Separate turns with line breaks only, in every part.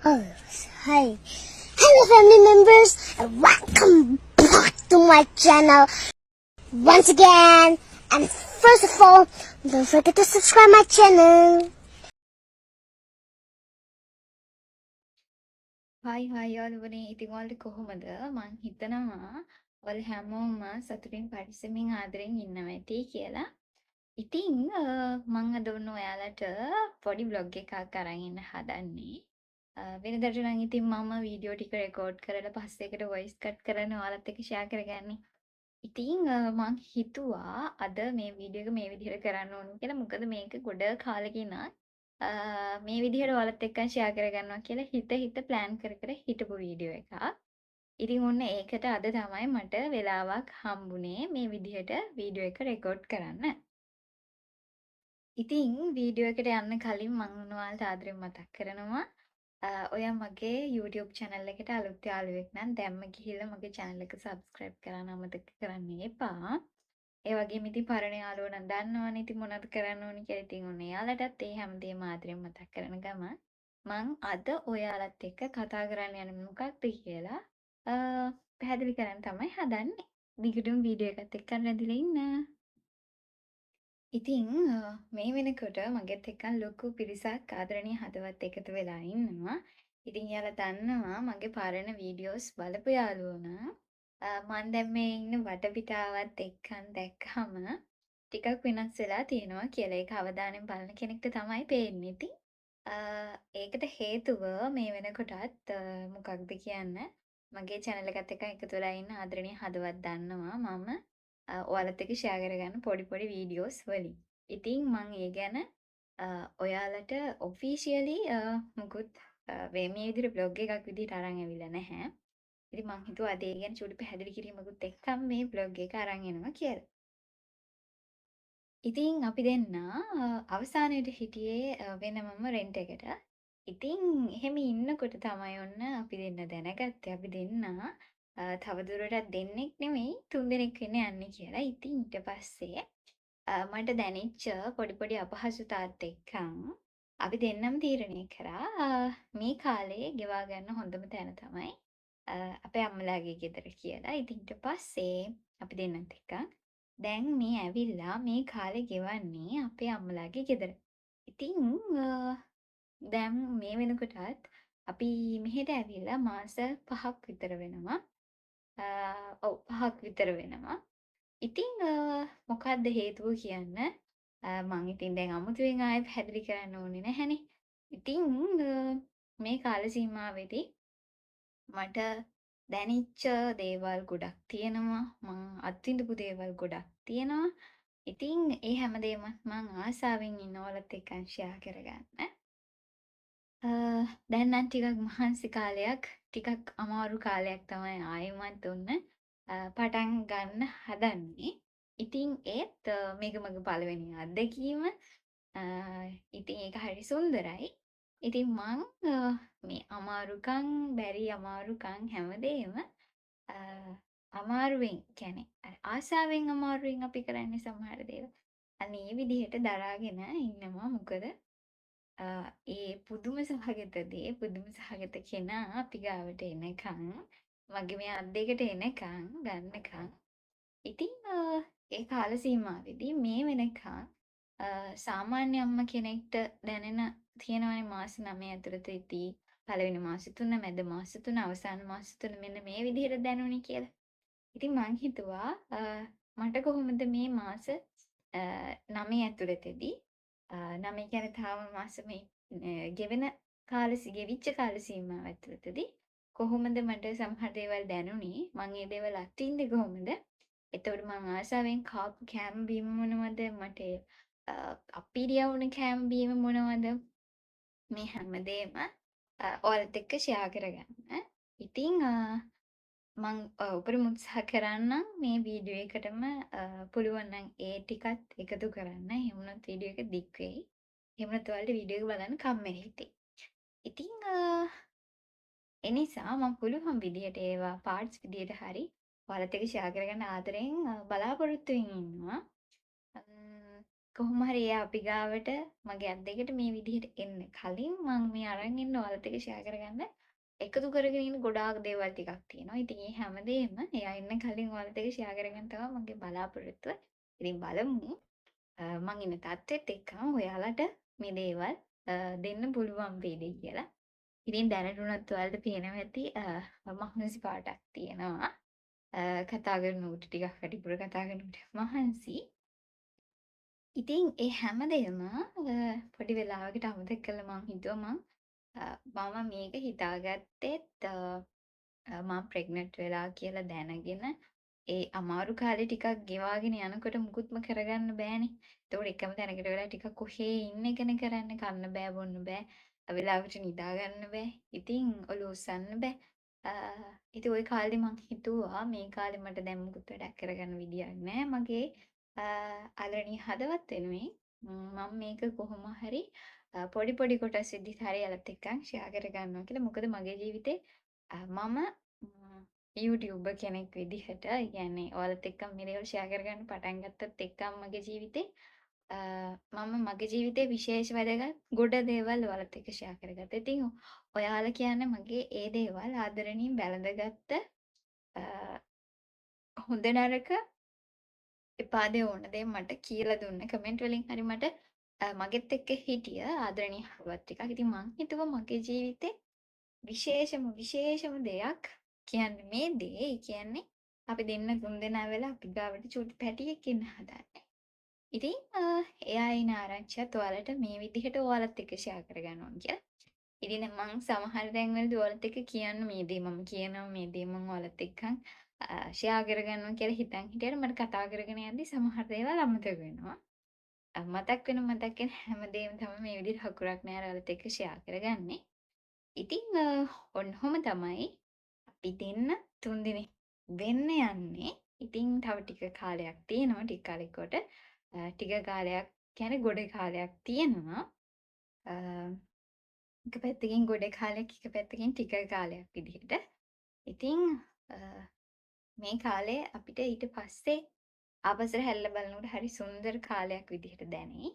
Oh, hi. Hello, family members, and welcome back to my channel once again. And first of all, don't forget to subscribe my channel.
හයි හයි යාළුවනේ ඉතින් ඔයාලට කොහොමද මං හිතනවා ඔයාලා හැමෝම සතුටින් පරිස්සමින් ආදරෙන් ඉන්නවා ඇති කියලා. ඉතින් මං අද ඔන්න ඔයාලට පොඩි බ්ලොග් එකක් අරන් ඉන්න හදන්නේ. වෙනදට නම් ඉතින් මම වීඩියෝ ටික රෙකෝඩ් කරලා පස්සේ ඒකට වොයිස් කට් කරන ඔයාලත් එක්ක ෂෙයා කරගන්නේ. ඉතින් මං හිතුවා අද මේ වීඩියෝ එක මේ විදිහට කරන්න ඕනේ කියලා. මොකද මේක ගොඩ කාලෙකින් මේ විදිහට ඔයාලත් එක්ක ෂෙයා කරගන්නවා කියලා හිත ප්ලෑන් කර හිටපු වීඩියෝ එකක්. ඉතින් ඔන්න ඒකට අද තමයි මට වෙලාවක් හම්බුනේ මේ විදිහට වීඩියෝ එක රෙකෝඩ් කරන්න. ඉතින් වීඩියෝ එකට යන්න කලින් මම ඔයාලට ආදරෙන් මතක් කරනවා ඔයා මගේ YouTube channel එකට අලුත් යාළුවෙක් නම් දැම්ම ගිහිල්ලා මගේ channel එක subscribe කරන්න අමතක කරන්න එපා. ඒ වගේම ඉතින් පරණ යාළුවෝ නම් දන්නවනේ ඉතින් මොනවද කරන්න ඕනි කියලා. ඉතින් ඔන්න එයාලටත් ඒ හැමදේම ආදරෙන් මතක් කරන ගම මං අද ඔයාලත් එක්ක කතා කරන්න යන්නේ මොකක්ද කියලා පැහැදිලි කරන්න තමයි හදන්නේ. දිගටම වීඩියෝ එකත් එක්ක රැඳිලා ඉන්න. ඉතින් මේ වෙනකොට මගෙත් එක්ක ලොකු පිරිසක් ආදරණීය හදවත් එකතු වෙලා ඉන්නවා. ඉතින් එයාලා දන්නවා මගේ පරණ වීඩියෝස් බලපු යාළුවෝ නම් මම දැන් මේ ඉන්න වටපිටාවත් එක්කන් දැක්කම ටිකක් වෙනස් වෙලා තියෙනවා කියලා. ඒක අවදානම් බලන කෙනෙක්ට තමයි පේන්නේ. ඉතින් ඒකට හේතුව මේ වෙනකොටත් මොකක්ද කියන්න මගේ channel එකත් එක්ක එකතු වෙලා ඉන්න ආදරණීය හදවත් දන්නවා මම ඔයාලත් එක්ක ෂෙයා කරගන්න පොඩි වීඩියෝස් වලින්. ඉතින් මම ඒ ගැන ඔයාලට ඔෆිෂියලි මුකුත් මේ විදිහට බ්ලොග් එකක් විදිහට අරන් ඇවිල්ලා නැහැ. ඉතින් මම හිතුවා අද ඒ ගැන චුටි පැහැදිලි කිරීමකුත් එක්කම මේ බ්ලොග් එක අරන් එනවා කියලා. ඉතින් අපි දෙන්න අවසානයේට හිටියේ වෙනමම රෙන්ට් එකට. ඉතින් එහෙම ඉන්නකොට තමයි ඔන්න අපි දෙන්න දැනගත්තේ අපි දෙන්න තවදුරටත් දෙන්නෙක් නෙමෙයි තුන්දෙනෙක් වෙන්න යන්නේ කියලා. ඉතින් ඊට පස්සේ මට දැනෙච්ච පොඩි අපහසුතාවත් එක්කන් අපි දෙන්නම තීරණය කරා මේ කාලේ ගෙවා ගන්න හොඳම තැන තමයි අපේ අම්මලාගේ ගෙදර කියලා. ඉතින් ඊට පස්සේ අපි දෙන්නත් එක්ක දැන් මේ ඇවිල්ලා මේ කාලේ ගෙවන්නේ අපේ අම්මලාගේ ගෙදර. ඉතින් දැන් මේ වෙනකොටත් අපි මෙහෙට ඇවිල්ලා මාස 5ක් විතර වෙනවා. ඔව් 5ක් විතර වෙනවා. ඉතින් මොකද්ද හේතුව කියන්න මං ඉතින් දැන් අමුතුවෙන් ආයෙ පැහැදිලි කරන්න ඕනේ නැහැනේ. ඉතින් මේ කාල සීමාවෙදී මට දැනිච්ච දේවල් ගොඩක් තියෙනවා. මං අත්විඳපු දේවල් ගොඩක් තියෙනවා. ඉතින් ඒ හැමදේම මං ආසාවෙන් ඉන්නවලත් එක්ක ෂෙයා කරගන්න. දැන් නම් ටිකක් මහන්සි කාලයක් ටිකක් අමාරු කාලයක් තමයි ආයෙමත් ඔන්න පටන් ගන්න හදන්නේ. ඉතින් ඒත් මේක මගේ පළවෙනි අත්දැකීම. ඉතින් ඒක හරි සුන්දරයි. ඉතින් මං මේ අමාරුකම් බැරි අමාරුකම් හැමදේම අමාරුවෙන් කියන්නේ ආසාවෙන් අමාරුවෙන් අපි කරන්නේ සමහර දේවල්. අන්න ඒ විදිහට දරාගෙන ඉන්නවා. මොකද ඒ පුදුම සහගත දේ පුදුම සහගත කෙනා අපි ගාවට එනකන් මගේ මේ අත් දෙකට එනකන් ගන්නකන් ඉතින් ඒ කාල සීමාවෙදී මේ වෙනකන් සාමාන්‍ය අම්මා කෙනෙක්ට දැනෙන තියෙනවනේ මාස 9 ඇතුළතදී පළවෙනි මාස 3 මැද මාස 3 අවසාන මාස 3 මෙන්න මේ විදිහට දැනුනේ කියලා. ඉතින් මං හිතුවා මට කොහොමද මේ මාස 9 ඇතුළතදී 9 කියන්නේ තාම මාස මේ ගෙවෙන ගෙවිච්ච කාල සීමාව ඇතුළතදී කොහොමද මට සමහර දේවල් දැනුනේ මං ඒ දේවල් අත්විඳින්නේ කොහොමද එතකොට මං ආසාවෙන් කාපු කෑම බීම මොනවද මට අපිරියා වුණ කෑම බීම මොනවද මේ හැමදේම ඔයාලත් එක්ක ෂෙයා කරගන්න. ඉතින් මං උපරිම උත්සාහ කරන්නම් මේ වීඩියෝ එකටම පුළුවන් නම් ඒ ටිකත් එකතු කරන්න. එහෙම වුණොත් වීඩියෝ එක දික් වෙයි. එහෙම නැත්නම් ඔයාලට වීඩියෝ එක බලන්න කම්මැලි හිතෙයි. ඉතින් ඒ නිසා මම පුළුවන් විදිහට ඒවා පාර්ට්ස් විදිහට හරි ඔයාලත් එක්ක ෂෙයා කරගන්න ආදරෙන් බලාපොරොත්තු වෙමින් ඉන්නවා. කොහොම හරි එයා අපි ගාවට මගේ අත් දෙකට මේ විදිහට එන්න කලින් මම මේ අරන් ඉන්න ඔයාලත් එක්ක ෂෙයා කරගන්න එකතු කරගෙන ඉන්න ගොඩාක් දේවල් ටිකක් තියෙනවා. ඉතින් මේ හැමදේම එයා එන්න කලින් ඔයාලත් එක්ක ෂෙයා කරගන්න තමයි මගේ බලාපොරොත්තුව. ඉතින් බලමු මං ඉන්න තත්ත්වෙත් එක්කම ඔයාලට මේ දේවල් දෙන්න පුළුවන් වේද කියලා. ඉතින් දැනටුණත් ඔයාලට පේනවා ඇති මහන්සි පාටක් තියෙනවා. කතා කරනකොට ටිකක් වැඩිපුර කතා කරනකොට මහන්සි. ඉතින් ඒ හැමදේම පොඩි වෙලාවකට අමතක කළා මං හිතුවා මම මේක හිතාගත්තෙත් මම ප්‍රෙග්නන්ට් වෙලා කියලා දැනගෙන ඒ අමාරු කාලේ ටිකක් ගෙවාගෙන යනකොට මුකුත්ම කරගන්න බෑනේ. ඒතකොට එකම තැනකට වෙලා ටිකක් කොහේ ඉන්න එකනේ කරන්නේ. කන්න බෑ, බොන්න බෑ. වෙලාවට නිදා ගන්න බෑ. ඉතින් ඔලුව උස්සන්න බෑ. ඉතින් ওই කාලේ මං හිතුවා මේ කාලේ මට දැන් මුකුත් වැඩක් කරගන්න විදියක් නෑ. මගේ අලරණී හදවත් වෙනුවෙන් මම මේක කොහොම හරි පොඩි පොඩි කොටස් විදිහට හරි යාළුවත් එක්ක ෂෙයා කරගන්නවා කියලා. මොකද මගේ ජීවිතේ මම YouTuber කෙනෙක් විදිහට කියන්නේ ඔයාලත් එක්ක මේ දේවල් ෂෙයා කරගන්න පටන් ගත්තත් එක්කම මගේ ජීවිතේ මම මගේ ජීවිතේ විශේෂ වැදගත් ගොඩ දේවල් ඔයාලත් එක්ක ෂෙයා කරගත්තා. ඉතින් ඔයාලා කියන්නේ මගේ ඒ දේවල් ආදරණීයෙන් බැලඳගත්ත හොඳ නරක එපා දේ ඕන දේ මට කියලා දුන්න කමෙන්ට් වලින් හරි මට මගෙත් එක්ක හිටිය ආදරණීය හරුවත් ටිකක්. ඉතින් මං හිතුවා මගේ ජීවිතේ විශේෂම දෙයක් කියන්නේ මේ දේ. ඒ කියන්නේ අපි දෙන්න තුන්දෙනා වෙලා අපි ගාවට චූටි පැටියෙක් ඉන්න හදන්නේ. ඉතින් එයා එන ආරංචියත් ඔයාලට මේ විදිහට ඔයාලත් එක්ක ෂෙයා කරගන්න ඕන කියලා. ඉතින් මම සමහර තැන්වලදී ඔයාලත් එක්ක කියන්න මේ දේ මම කියනවා මේ දේ මම ඔයාලත් එක්ක ෂෙයා කරගන්නවා කියලා හිතන් හිටියට මට කතා කරගෙන යද්දි සමහර දේවල් අමතක වෙනවා. මතක් වෙන හැමදේම තමයි මේ විදිහට හකුරක් නෑ ඔයාලත් එක්ක ෂෙයා කරගන්නේ. ඉතින් ඔන්නෝම තමයි අපි දෙන්න තුන්දෙනෙක් වෙන්න යන්නේ. ඉතින් තව ටික කාලයක් තියෙනවා. ටික කාලෙකට ටික කාලයක් කියන්නේ ගොඩ කාලයක් තියෙනවා. එක පැත්තකින් ගොඩ කාලයක් එක පැත්තකින් ටික කාලයක් විදිහට. ඉතින් මේ කාලේ අපිට ඊට පස්සේ ආපස්සට හැරිලා බලනකොට හරි සුන්දර කාලයක් විදිහට දැනේ.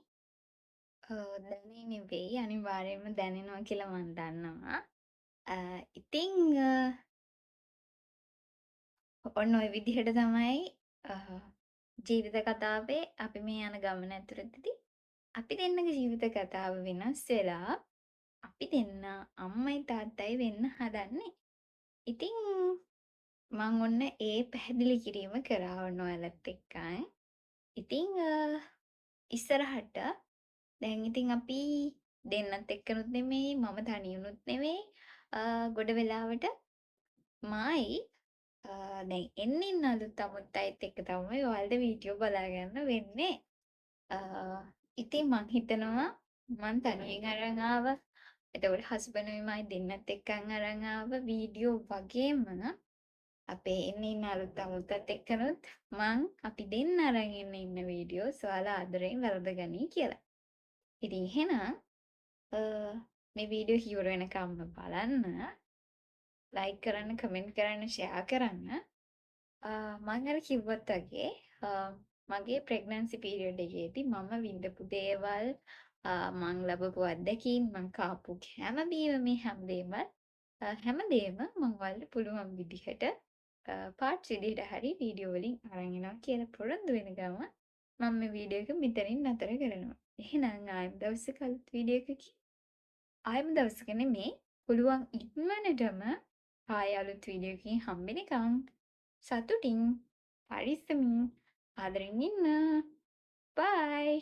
දැනේ නෙවෙයි අනිවාර්යයෙන්ම දැනෙනවා කියලා මම දන්නවා. ඉතින් ඔන්න ඔය විදිහට තමයි ජීවිත කතාවේ අපි මේ යන ගමන ඇතුළතදී අපි දෙන්නගේ ජීවිත කතාව වෙනස් වෙලා අපි දෙන්න අම්මයි තාත්තයි වෙන්න හදන්නේ. ඉතින් මම ඔන්න ඒ පැහැදිලි කිරීම කරා ඔන්න ඔයාලත් එක්ක. ඉතින් ඉස්සරහට දැන් ඉතින් අපි දෙන්නත් එක්කනුත් නෙමෙයි මම තනියුනුත් නෙමෙයි ගොඩ වෙලාවට මායි දැන් එන්න අලුත් අමුත්තයිත් එක්ක තමයි ඔයාලට වීඩියෝ බලා ගන්න වෙන්නේ. ඉතින් මං හිතනවා මං තනියෙන් අරන් ආව. එතකොට හස්බන්ඩ්ුයි මයි දෙන්නත් එක්කන් අරන් ආව වීඩියෝ වගේම අපේ එන්න අලුත් අමුත්තත් එක්කනොත් මං අපි දෙන්න අරන් ඉන්න වීඩියෝස් ඔයාලා ආදරෙන් වැළඳගනී කියලා. ඉතින් එහෙනම් මේ වීඩියෝ ඉවර වෙනකම්ම බලන්න. ලයික් කරන්න, කමෙන්ට් කරන්න, ෂෙයා කරන්න. මම අර කිව්වත් වගේ මගේ ප්‍රෙග්නන්සි පීරියඩ් එකේදී මම විඳපු දේවල් මං ලැබපු අත්දැකීම් මං කාපු හැමදේම මේ හැමදේම මං ඔයාලට පුළුවන් විදිහට පාර්ට්ස් විදිහට හරි වීඩියෝ වලින් අරන් එනවා කියලා පොරොන්දු වෙන ගම මම මේ වීඩියෝ එක මෙතනින් නතර කරනවා. එහෙනම් ආයෙත් දවසක අලුත් වීඩියෝ එකකින් ආයෙත් දවසක නෙමේ පුළුවන් ඉක්මනටම ආයෙ අලුත් වීඩියෝ එකකින් හම්බෙනකම් සතුටින් පරිස්සමින් ආදරෙන් ඉන්න. බයි.